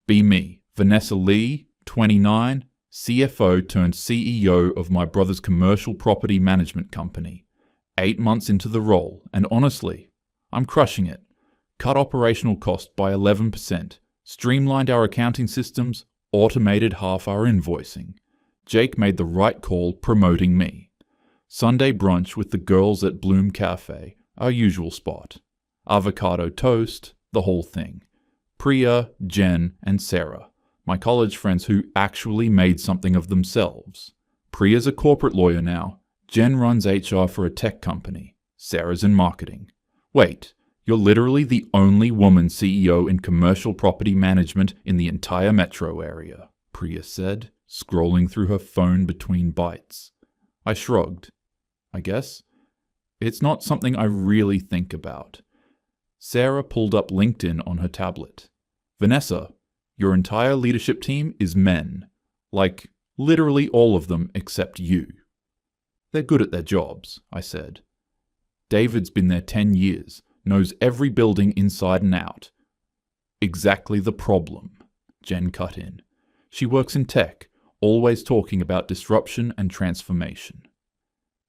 Be me, Vanessa Lee, 29, CFO turned CEO of my brother's commercial property management company. 8 months into the role, and honestly, I'm crushing it. Cut operational cost by 11%, streamlined our accounting systems, automated half our invoicing. Jake made the right call promoting me. Sunday brunch with the girls at Bloom Cafe, our usual spot. Avocado toast, the whole thing. Priya, Jen, and Sarah, my college friends who actually made something of themselves. Priya's a corporate lawyer now. Jen runs HR for a tech company. Sarah's in marketing. Wait, you're literally the only woman CEO in commercial property management in the entire metro area, Priya said, scrolling through her phone between bites. I shrugged. I guess. It's not something I really think about. Sarah pulled up LinkedIn on her tablet. Vanessa, your entire leadership team is men. Like, literally all of them except you. They're good at their jobs, I said. David's been there 10 years, knows every building inside and out. Exactly the problem, Jen cut in. She works in tech, always talking about disruption and transformation.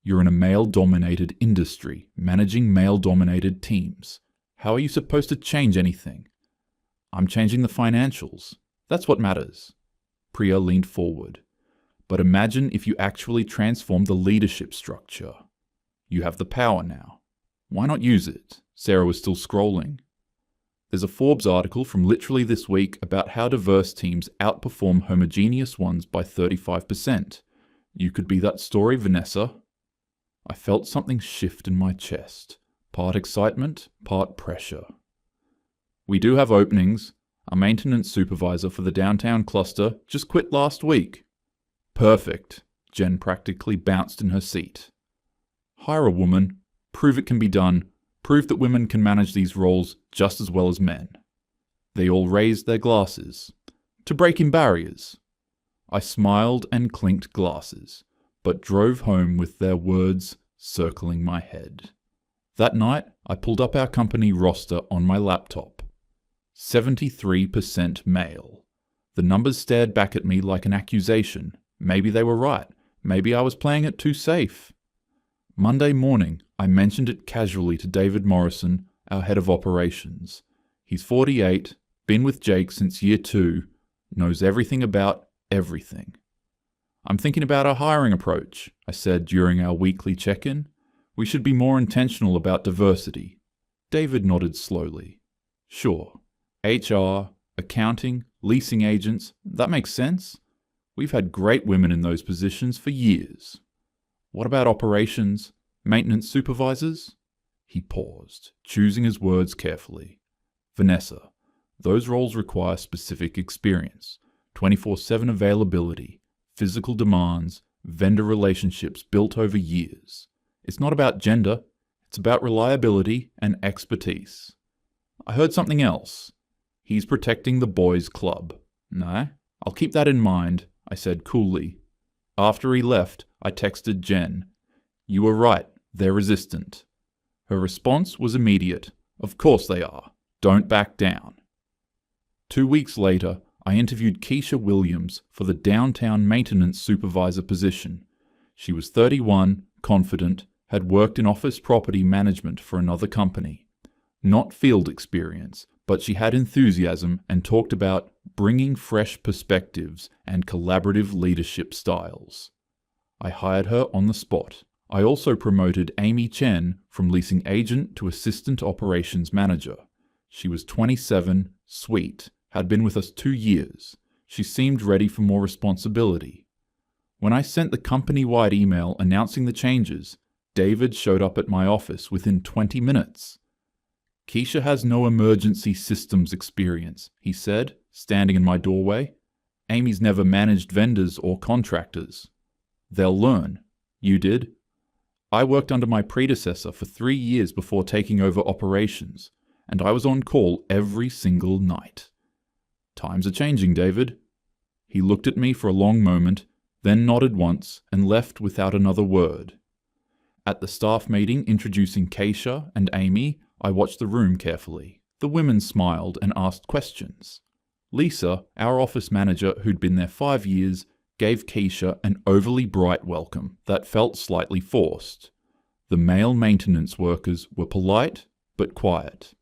You're in a male-dominated industry, managing male-dominated teams. How are you supposed to change anything? I'm changing the financials. That's what matters. Priya leaned forward. But imagine if you actually transform the leadership structure. You have the power now. Why not use it? Sarah was still scrolling. There's a Forbes article from literally this week about how diverse teams outperform homogeneous ones by 35%. You could be that story, Vanessa. I felt something shift in my chest. Part excitement, part pressure. We do have openings. Our maintenance supervisor for the downtown cluster just quit last week. Perfect. Jen practically bounced in her seat. Hire a woman, prove it can be done, prove that women can manage these roles just as well as men. They all raised their glasses. To break in barriers. I smiled and clinked glasses, but drove home with their words circling my head. That night, I pulled up our company roster on my laptop. 73% male. The numbers stared back at me like an accusation. Maybe they were right. Maybe I was playing it too safe. Monday morning, I mentioned it casually to David Morrison, our head of operations. He's 48, been with Jake since year 2, knows everything about everything. I'm thinking about our hiring approach, I said during our weekly check-in. We should be more intentional about diversity. David nodded slowly. Sure. HR, accounting, leasing agents, that makes sense. We've had great women in those positions for years. What about operations, maintenance supervisors? He paused, choosing his words carefully. Vanessa, those roles require specific experience, 24/7 availability, physical demands, vendor relationships built over years. It's not about gender, it's about reliability and expertise. I heard something else. He's protecting the boys' club. No, I'll keep that in mind, I said coolly. After he left, I texted Jen. You were right, they're resistant. Her response was immediate. Of course they are. Don't back down. 2 weeks later, I interviewed Keisha Williams for the downtown maintenance supervisor position. She was 31, confident, had worked in office property management for another company. Not field experience, but she had enthusiasm and talked about bringing fresh perspectives and collaborative leadership styles. I hired her on the spot. I also promoted Amy Chen from leasing agent to assistant operations manager. She was 27, sweet, had been with us 2 years. She seemed ready for more responsibility. When I sent the company-wide email announcing the changes, David showed up at my office within 20 minutes. Keisha has no emergency systems experience, he said, standing in my doorway. Amy's never managed vendors or contractors. They'll learn. You did? I worked under my predecessor for 3 years before taking over operations, and I was on call every single night. Times are changing, David. He looked at me for a long moment, then nodded once and left without another word. At the staff meeting introducing Keisha and Amy, I watched the room carefully. The women smiled and asked questions. Lisa, our office manager who'd been there 5 years, gave Keisha an overly bright welcome that felt slightly forced. The male maintenance workers were polite but quiet.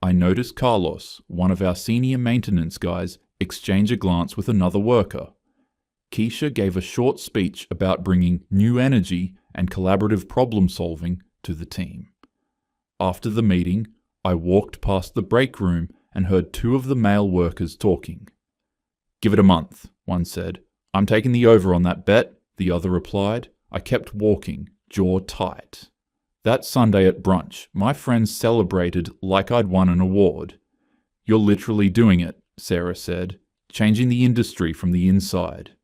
I noticed Carlos, one of our senior maintenance guys, exchange a glance with another worker. Keisha gave a short speech about bringing new energy and collaborative problem solving to the team. After the meeting, I walked past the break room and heard two of the male workers talking. "Give it a month," one said. "I'm taking the over on that bet," the other replied. I kept walking, jaw tight. That Sunday at brunch, my friends celebrated like I'd won an award. "You're literally doing it," Sarah said, "changing the industry from the inside."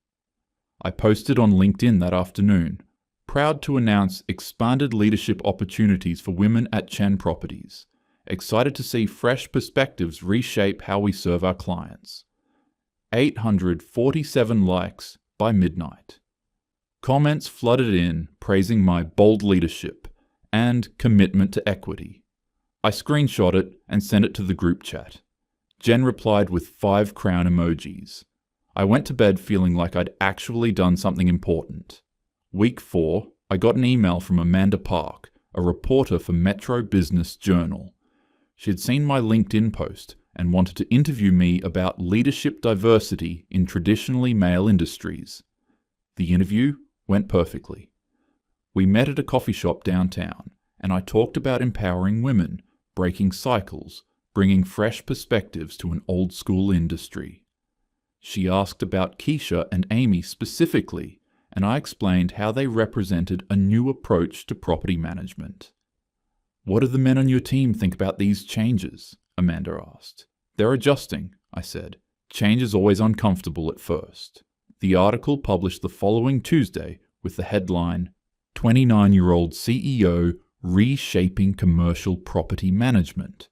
I posted on LinkedIn that afternoon, proud to announce expanded leadership opportunities for women at Chen Properties, excited to see fresh perspectives reshape how we serve our clients. 847 likes by midnight. Comments flooded in praising my bold leadership and commitment to equity. I screenshot it and sent it to the group chat. Jen replied with 5 crown emojis. I went to bed feeling like I'd actually done something important. Week 4, I got an email from Amanda Park, a reporter for Metro Business Journal. She had seen my LinkedIn post and wanted to interview me about leadership diversity in traditionally male industries. The interview went perfectly. We met at a coffee shop downtown, and I talked about empowering women, breaking cycles, bringing fresh perspectives to an old-school industry. She asked about Keisha and Amy specifically, and I explained how they represented a new approach to property management. "What do the men on your team think about these changes?" Amanda asked. "They're adjusting," I said. "Change is always uncomfortable at first." The article published the following Tuesday with the headline, 29-year-old CEO Reshaping Commercial Property Management.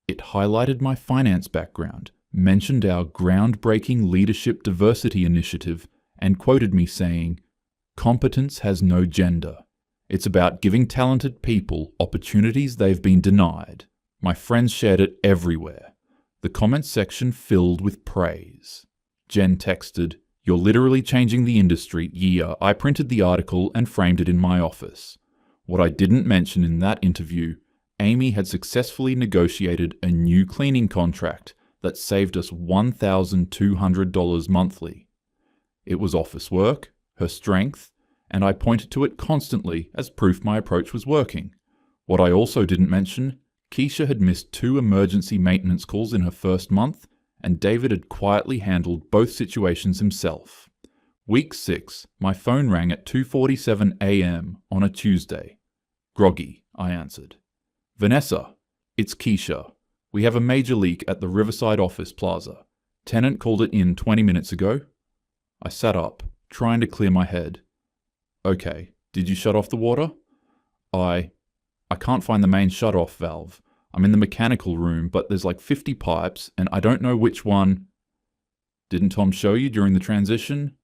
It highlighted my finance background, mentioned our groundbreaking leadership diversity initiative, and quoted me saying, "Competence has no gender. It's about giving talented people opportunities they've been denied." My friends shared it everywhere. The comments section filled with praise. Jen texted, "You're literally changing the industry. Yeah, I printed the article and framed it in my office." What I didn't mention in that interview, Amy had successfully negotiated a new cleaning contract that saved us $1,200 monthly. It was office work, her strength, and I pointed to it constantly as proof my approach was working. What I also didn't mention, Keisha had missed 2 emergency maintenance calls in her first month, and David had quietly handled both situations himself. Week 6, my phone rang at 2:47 a.m. on a Tuesday. "Groggy," I answered. "Vanessa, it's Keisha. We have a major leak at the Riverside office plaza. Tenant called it in 20 minutes ago." I sat up, trying to clear my head. "Okay, did you shut off the water?" I can't find the main shut-off valve. I'm in the mechanical room, but there's like 50 pipes, and I don't know which one." "Didn't Tom show you during the transition?"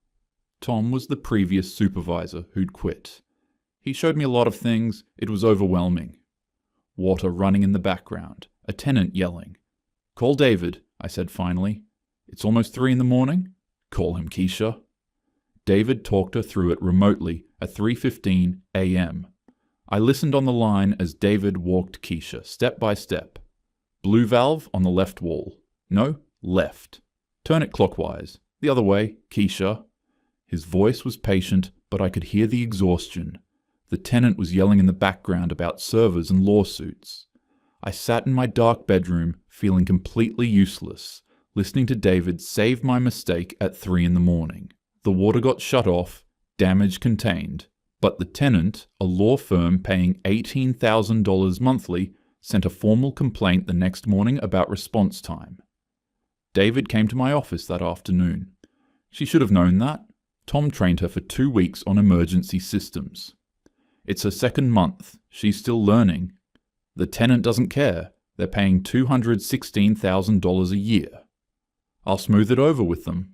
Tom was the previous supervisor who'd quit. "He showed me a lot of things. It was overwhelming." Water running in the background, a tenant yelling. "Call David," I said finally. "It's almost 3 in the morning? Call him, Keisha." David talked her through it remotely at 3:15 a.m. I listened on the line as David walked Keisha step by step. "Blue valve on the left wall. No, left. Turn it clockwise. The other way, Keisha." His voice was patient, but I could hear the exhaustion. The tenant was yelling in the background about servers and lawsuits. I sat in my dark bedroom, feeling completely useless, listening to David save my mistake at 3 in the morning. The water got shut off, damage contained, but the tenant, a law firm paying $18,000 monthly, sent a formal complaint the next morning about response time. David came to my office that afternoon. She should have known that. Tom trained her for 2 weeks on emergency systems. It's her second month. She's still learning. The tenant doesn't care. They're paying $216,000 a year. I'll smooth it over with them.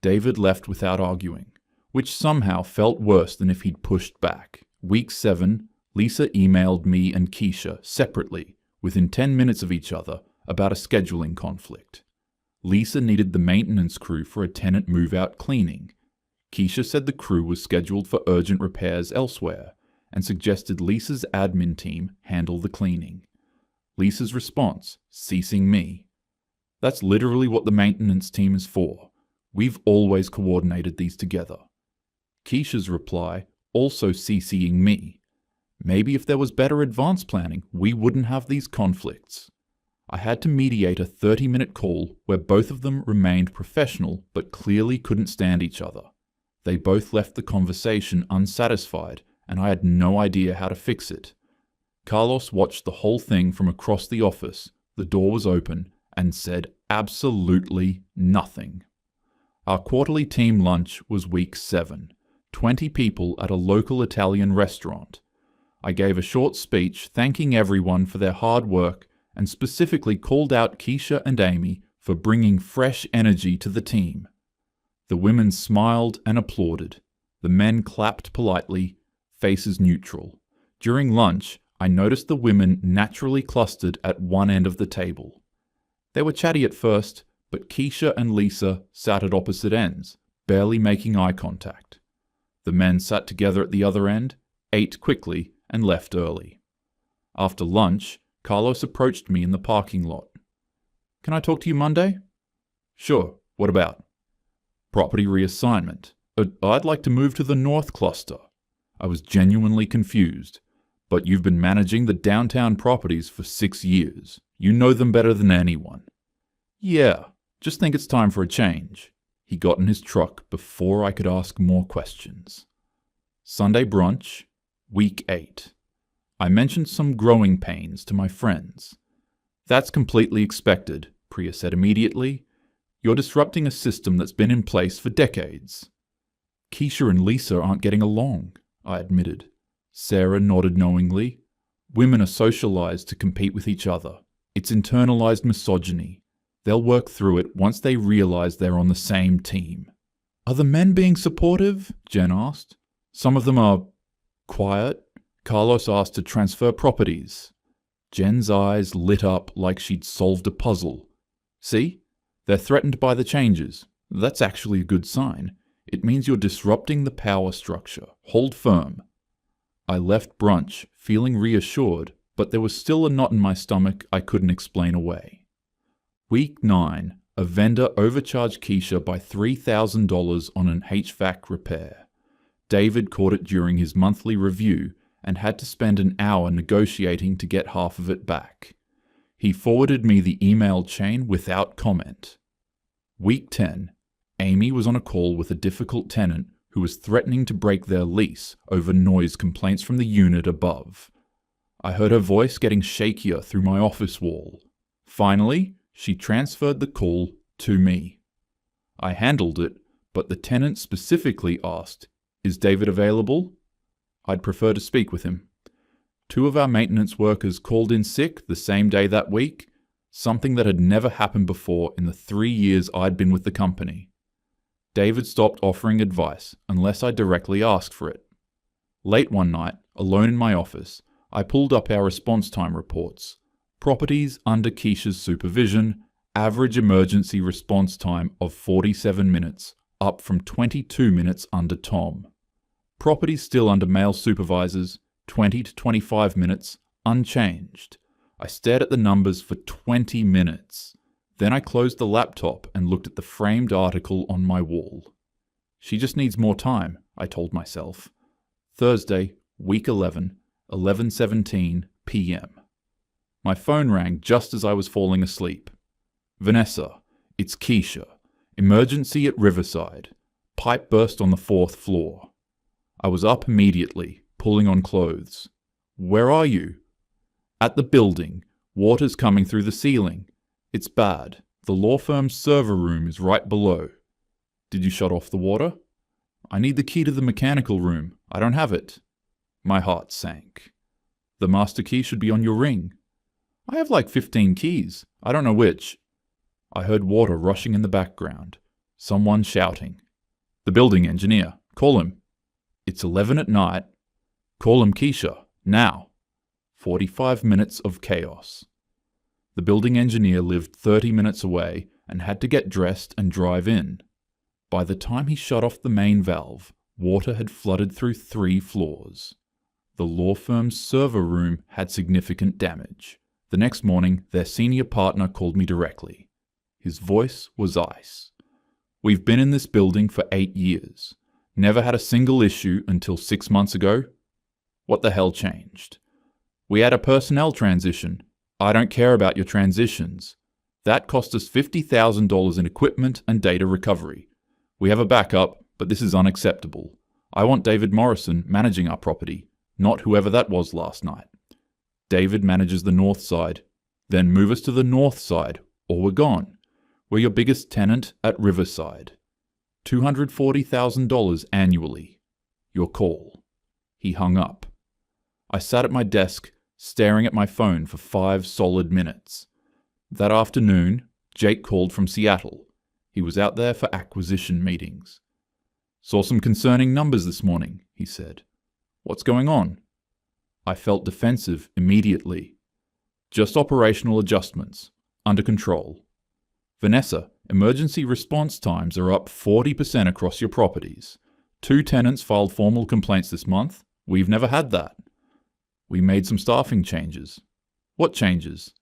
David left without arguing, which somehow felt worse than if he'd pushed back. Week 7, Lisa emailed me and Keisha separately, within 10 minutes of each other, about a scheduling conflict. Lisa needed the maintenance crew for a tenant move-out cleaning. Keisha said the crew was scheduled for urgent repairs elsewhere, and suggested Lisa's admin team handle the cleaning. Lisa's response, ceasing me. That's literally what the maintenance team is for. We've always coordinated these together. Keisha's reply, also CCing me. Maybe if there was better advance planning, we wouldn't have these conflicts. I had to mediate a 30-minute call where both of them remained professional but clearly couldn't stand each other. They both left the conversation unsatisfied, and I had no idea how to fix it. Carlos watched the whole thing from across the office, the door was open, and said absolutely nothing. Our quarterly team lunch was week 7, 20 people at a local Italian restaurant. I gave a short speech thanking everyone for their hard work and specifically called out Keisha and Amy for bringing fresh energy to the team. The women smiled and applauded. The men clapped politely, faces neutral. During lunch, I noticed the women naturally clustered at one end of the table. They were chatty at first, but Keisha and Lisa sat at opposite ends, barely making eye contact. The men sat together at the other end, ate quickly, and left early. After lunch, Carlos approached me in the parking lot. "Can I talk to you Monday?" "Sure, what about?" "Property reassignment. I'd like to move to the North Cluster." I was genuinely confused. "But you've been managing the downtown properties for 6 years. You know them better than anyone." "Yeah, just think it's time for a change." He got in his truck before I could ask more questions. Sunday brunch, week 8. I mentioned some growing pains to my friends. "That's completely expected," Priya said immediately. "You're disrupting a system that's been in place for decades." "Keisha and Lisa aren't getting along," I admitted. Sarah nodded knowingly. "Women are socialized to compete with each other. It's internalized misogyny. They'll work through it once they realize they're on the same team." "Are the men being supportive?" Jen asked. "Some of them are quiet." Carlos asked to transfer properties. Jen's eyes lit up like she'd solved a puzzle. "See? They're threatened by the changes. That's actually a good sign. It means you're disrupting the power structure. Hold firm." I left brunch, feeling reassured, but there was still a knot in my stomach I couldn't explain away. Week 9, a vendor overcharged Keisha by $3,000 on an HVAC repair. David caught it during his monthly review and had to spend an hour negotiating to get half of it back. He forwarded me the email chain without comment. Week 10, Amy was on a call with a difficult tenant who was threatening to break their lease over noise complaints from the unit above. I heard her voice getting shakier through my office wall. Finally, she transferred the call to me. I handled it, but the tenant specifically asked, "Is David available?" I'd prefer to speak with him. 2 of our maintenance workers called in sick the same day that week, something that had never happened before in the 3 years I'd been with the company. David stopped offering advice unless I directly asked for it. Late one night, alone in my office, I pulled up our response time reports. Properties under Keisha's supervision, average emergency response time of 47 minutes, up from 22 minutes under Tom. Properties still under male supervisors, 20 to 25 minutes, unchanged. I stared at the numbers for 20 minutes. Then I closed the laptop and looked at the framed article on my wall. She just needs more time, I told myself. Thursday, week 11, 11:17 p.m. My phone rang just as I was falling asleep. "Vanessa, it's Keisha. Emergency at Riverside. Pipe burst on the 4th floor." I was up immediately, pulling on clothes. "Where are you?" "At the building. Water's coming through the ceiling. It's bad. The law firm's server room is right below." "Did you shut off the water?" "I need the key to the mechanical room. I don't have it." My heart sank. "The master key should be on your ring." "I have like 15 keys. I don't know which." I heard water rushing in the background. Someone shouting. "The building engineer. Call him." "It's 11 at night." "Call him Keisha. Now." 45 minutes of chaos. The building engineer lived 30 minutes away and had to get dressed and drive in. By the time he shut off the main valve, water had flooded through 3 floors. The law firm's server room had significant damage. The next morning, their senior partner called me directly. His voice was ice. "We've been in this building for 8 years. Never had a single issue until 6 months ago. What the hell changed? We had a personnel transition. I don't care about your transitions. That cost us $50,000 in equipment and data recovery. We have a backup, but this is unacceptable. I want David Morrison managing our property, not whoever that was last night. David manages the north side. Then move us to the north side, or we're gone. We're your biggest tenant at Riverside. $240,000 annually. Your call." He hung up. I sat at my desk, staring at my phone for 5 solid minutes. That afternoon, Jake called from Seattle. He was out there for acquisition meetings. "Saw some concerning numbers this morning," he said. "What's going on?" I felt defensive immediately. "Just operational adjustments. Under control. Vanessa, emergency response times are up 40% across your properties. 2 tenants filed formal complaints this month. We've never had that. We made some staffing changes." "What changes?"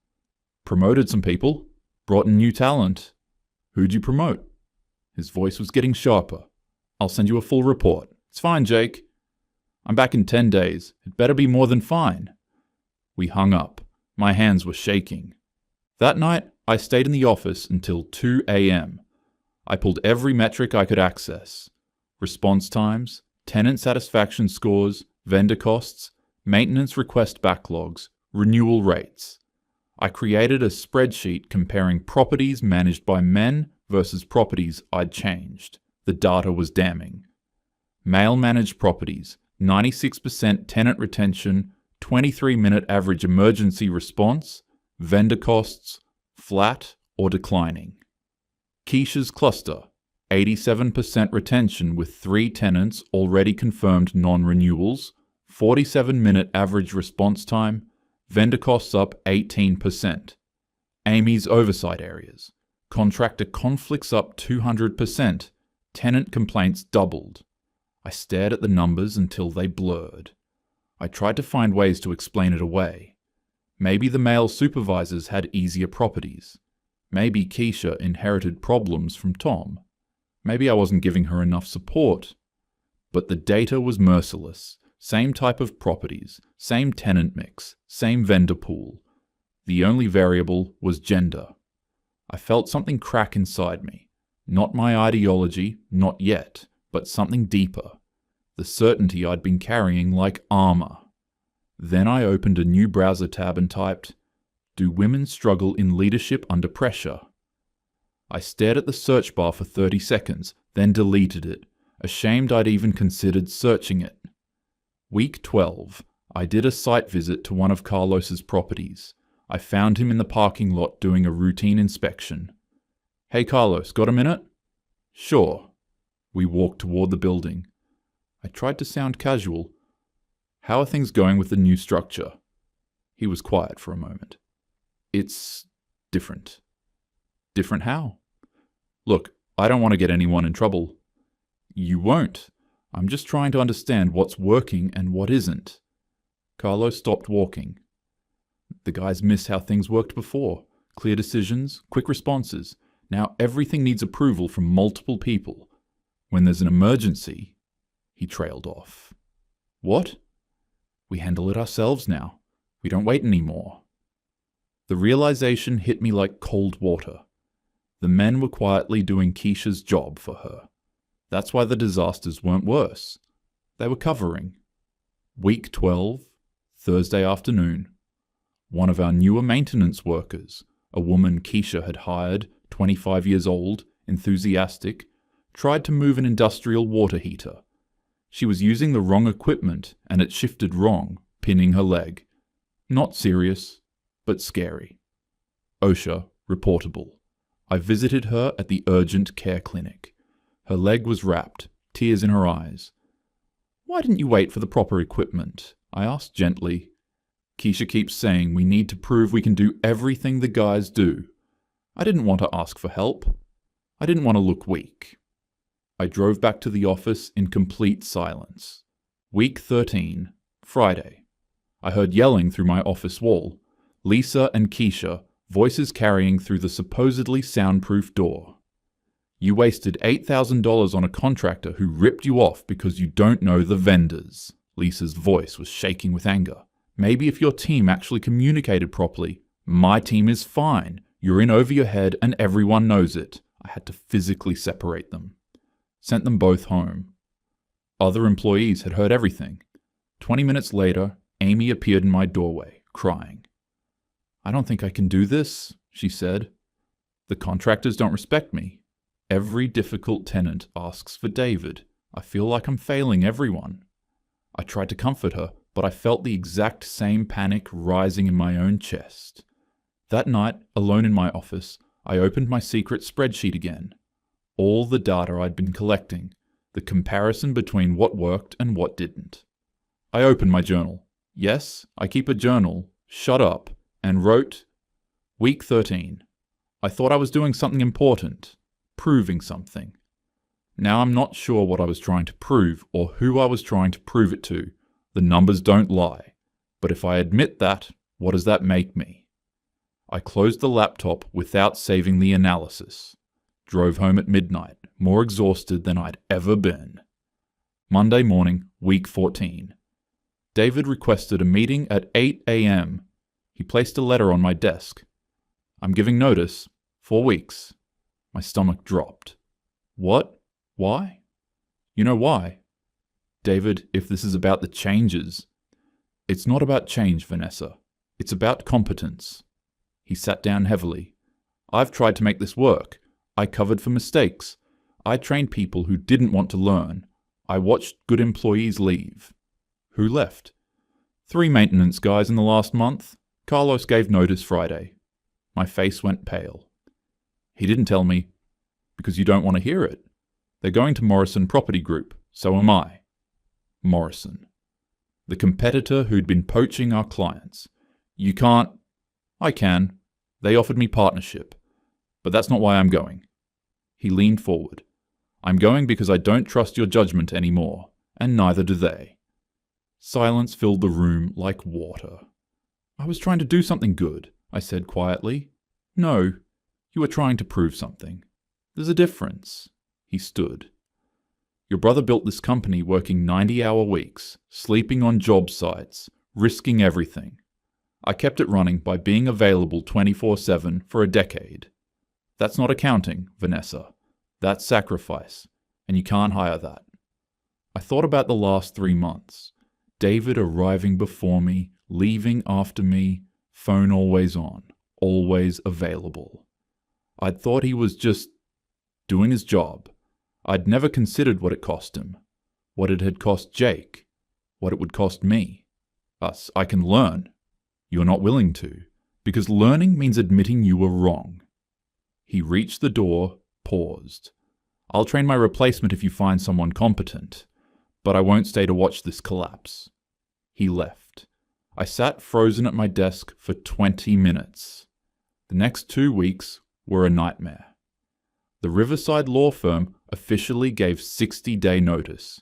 "Promoted some people. Brought in new talent." "Who'd you promote?" His voice was getting sharper. "I'll send you a full report." "It's fine, Jake. I'm back in 10 days. It better be more than fine." We hung up. My hands were shaking. That night, I stayed in the office until 2 a.m. I pulled every metric I could access. Response times, tenant satisfaction scores, vendor costs, maintenance request backlogs, renewal rates. I created a spreadsheet comparing properties managed by men versus properties I'd changed. The data was damning. Male-managed properties, 96% tenant retention, 23-minute average emergency response, vendor costs, flat or declining. Keisha's cluster, 87% retention with 3 tenants already confirmed non-renewals, 47-minute average response time, vendor costs up 18%. Amy's oversight areas, contractor conflicts up 200%, tenant complaints doubled. I stared at the numbers until they blurred. I tried to find ways to explain it away. Maybe the male supervisors had easier properties. Maybe Keisha inherited problems from Tom. Maybe I wasn't giving her enough support. But the data was merciless. Same type of properties, same tenant mix, same vendor pool. The only variable was gender. I felt something crack inside me. Not my ideology, not yet, but something deeper. The certainty I'd been carrying like armor. Then I opened a new browser tab and typed, "Do women struggle in leadership under pressure?" I stared at the search bar for 30 seconds, then deleted it, ashamed I'd even considered searching it. Week 12, I did a site visit to one of Carlos's properties. I found him in the parking lot doing a routine inspection. "Hey Carlos, got a minute?" "Sure." We walked toward the building. I tried to sound casual. "How are things going with the new structure?" He was quiet for a moment. "It's different." "Different how?" "Look, I don't want to get anyone in trouble." "You won't. I'm just trying to understand what's working and what isn't." Carlos stopped walking. "The guys miss how things worked before. Clear decisions, quick responses. Now everything needs approval from multiple people. When there's an emergency..." He trailed off. "What?" "We handle it ourselves now. We don't wait anymore." The realization hit me like cold water. The men were quietly doing Keisha's job for her. That's why the disasters weren't worse. They were covering. Week 12, Thursday afternoon. One of our newer maintenance workers, a woman Keisha had hired, 25 years old, enthusiastic, tried to move an industrial water heater. She was using the wrong equipment and it shifted wrong, pinning her leg. Not serious, but scary. OSHA, reportable. I visited her at the urgent care clinic. Her leg was wrapped, tears in her eyes. "Why didn't you wait for the proper equipment?" I asked gently. "Keisha keeps saying we need to prove we can do everything the guys do." I didn't want to ask for help. I didn't want to look weak. I drove back to the office in complete silence. Week 13, Friday. I heard yelling through my office wall. Lisa and Keisha, voices carrying through the supposedly soundproof door. You wasted $8,000 on a contractor who ripped you off because you don't know the vendors. Lisa's voice was shaking with anger. Maybe if your team actually communicated properly. My team is fine. You're in over your head and everyone knows it. I had to physically separate them. Sent them both home. Other employees had heard everything. 20 minutes later, Amy appeared in my doorway, crying. I don't think I can do this, she said. The contractors don't respect me. Every difficult tenant asks for David. I feel like I'm failing everyone. I tried to comfort her, but I felt the exact same panic rising in my own chest. That night, alone in my office, I opened my secret spreadsheet again. All the data I'd been collecting, the comparison between what worked and what didn't. I opened my journal. Yes, I keep a journal. Shut up. And wrote, Week 13. I thought I was doing something important, proving something. Now I'm not sure what I was trying to prove or who I was trying to prove it to. The numbers don't lie. But if I admit that, what does that make me? I closed the laptop without saving the analysis. Drove home at midnight, more exhausted than I'd ever been. Monday morning, week 14. David requested a meeting at 8 a.m. He placed a letter on my desk. I'm giving notice. 4 weeks. My stomach dropped. What? Why? You know why? David, if this is about the changes. It's not about change, Vanessa. It's about competence. He sat down heavily. I've tried to make this work. I covered for mistakes. I trained people who didn't want to learn. I watched good employees leave. Who left? 3 maintenance guys in the last month. Carlos gave notice Friday. My face went pale. He didn't tell me, because you don't want to hear it. They're going to Morrison Property Group. So am I. Morrison. The competitor who'd been poaching our clients. You can't. I can. They offered me partnership. But that's not why I'm going. He leaned forward. I'm going because I don't trust your judgment anymore, and neither do they. Silence filled the room like water. I was trying to do something good, I said quietly. No, you were trying to prove something. There's a difference. He stood. Your brother built this company working 90-hour weeks, sleeping on job sites, risking everything. I kept it running by being available 24/7 for a decade. That's not accounting, Vanessa. That's sacrifice, and you can't hire that. I thought about the last 3 months. David arriving before me, leaving after me, phone always on, always available. I'd thought he was just doing his job. I'd never considered what it cost him, what it had cost Jake, what it would cost me. Us, I can learn. You're not willing to, because learning means admitting you were wrong. He reached the door, paused. I'll train my replacement if you find someone competent, but I won't stay to watch this collapse. He left. I sat frozen at my desk for 20 minutes. The next 2 weeks were a nightmare. The Riverside law firm officially gave 60-day notice.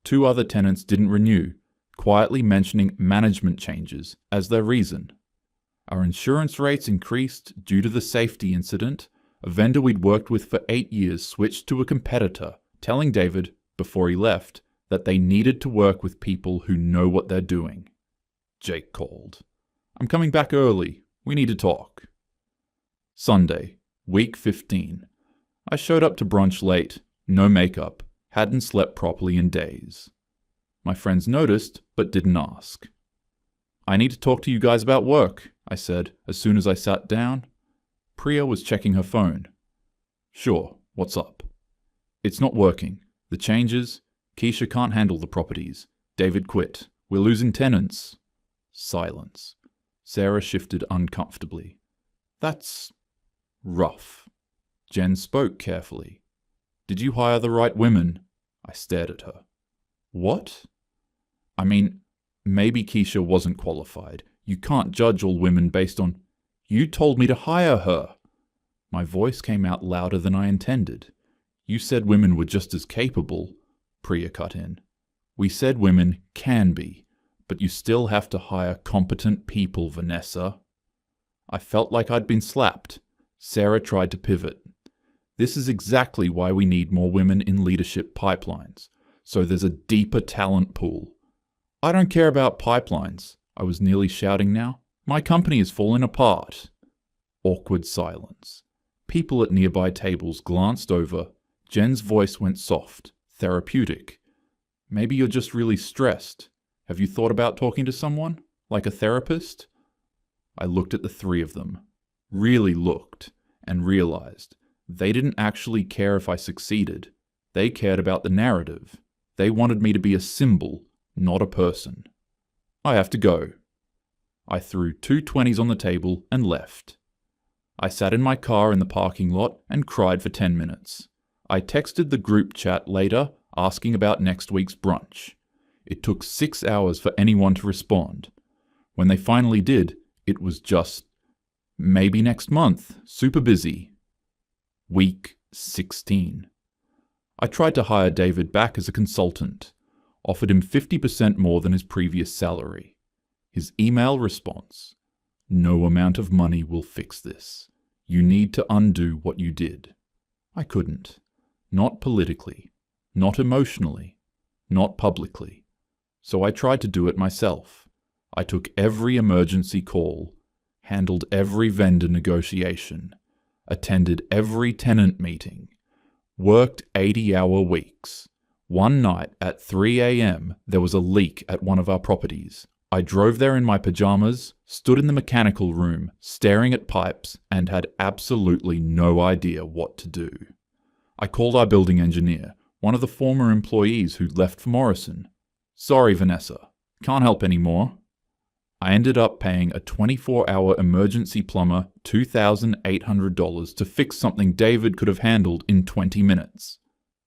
2 other tenants didn't renew, quietly mentioning management changes as their reason. Our insurance rates increased due to the safety incident. A vendor we'd worked with for 8 years switched to a competitor, telling David, before he left, that they needed to work with people who know what they're doing. Jake called. I'm coming back early. We need to talk. Sunday, week 15. I showed up to brunch late, no makeup, hadn't slept properly in days. My friends noticed, but didn't ask. I need to talk to you guys about work, I said as soon as I sat down. Priya was checking her phone. Sure, what's up? It's not working. The changes. Keisha can't handle the properties. David quit. We're losing tenants. Silence. Sarah shifted uncomfortably. That's rough. Jen spoke carefully. Did you hire the right women? I stared at her. What? I mean, maybe Keisha wasn't qualified. You can't judge all women based on... You told me to hire her. My voice came out louder than I intended. You said women were just as capable, Priya cut in. We said women can be, but you still have to hire competent people, Vanessa. I felt like I'd been slapped. Sarah tried to pivot. This is exactly why we need more women in leadership pipelines, so there's a deeper talent pool. I don't care about pipelines, I was nearly shouting now. My company is falling apart. Awkward silence. People at nearby tables glanced over. Jen's voice went soft, therapeutic. Maybe you're just really stressed. Have you thought about talking to someone? Like a therapist? I looked at the three of them. Really looked, and realized they didn't actually care if I succeeded. They cared about the narrative. They wanted me to be a symbol, not a person. I have to go. I threw 2 20s on the table and left. I sat in my car in the parking lot and cried for 10 minutes. I texted the group chat later asking about next week's brunch. It took 6 hours for anyone to respond. When they finally did, it was just, maybe next month, super busy. Week 16. I tried to hire David back as a consultant, offered him 50% more than his previous salary. His email response, no amount of money will fix this. You need to undo what you did. I couldn't. Not politically. Not emotionally. Not publicly. So I tried to do it myself. I took every emergency call, handled every vendor negotiation, attended every tenant meeting, worked 80-hour weeks. One night at 3 a.m. there was a leak at one of our properties. I drove there in my pajamas, stood in the mechanical room, staring at pipes, and had absolutely no idea what to do. I called our building engineer, one of the former employees who'd left for Morrison. Sorry, Vanessa. Can't help anymore. I ended up paying a 24-hour emergency plumber $2,800 to fix something David could have handled in 20 minutes.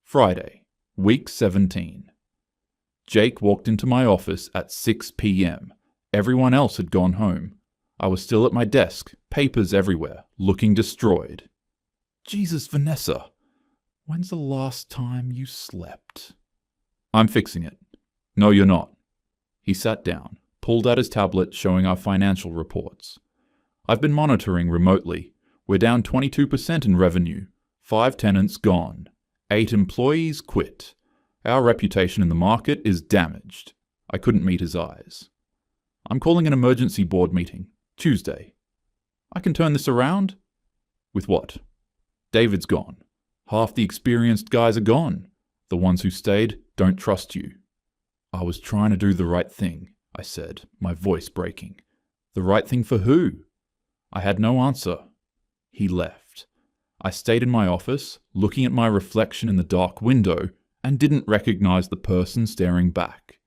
Friday, week 17. Jake walked into my office at 6 p.m. Everyone else had gone home. I was still at my desk, papers everywhere, looking destroyed. Jesus, Vanessa, when's the last time you slept? I'm fixing it. No, you're not. He sat down, pulled out his tablet showing our financial reports. I've been monitoring remotely. We're down 22% in revenue. 5 tenants gone. 8 employees quit. Our reputation in the market is damaged. I couldn't meet his eyes. I'm calling an emergency board meeting. Tuesday. I can turn this around? With what? David's gone. Half the experienced guys are gone. The ones who stayed don't trust you. I was trying to do the right thing, I said, my voice breaking. The right thing for who? I had no answer. He left. I stayed in my office, looking at my reflection in the dark window, and didn't recognize the person staring back.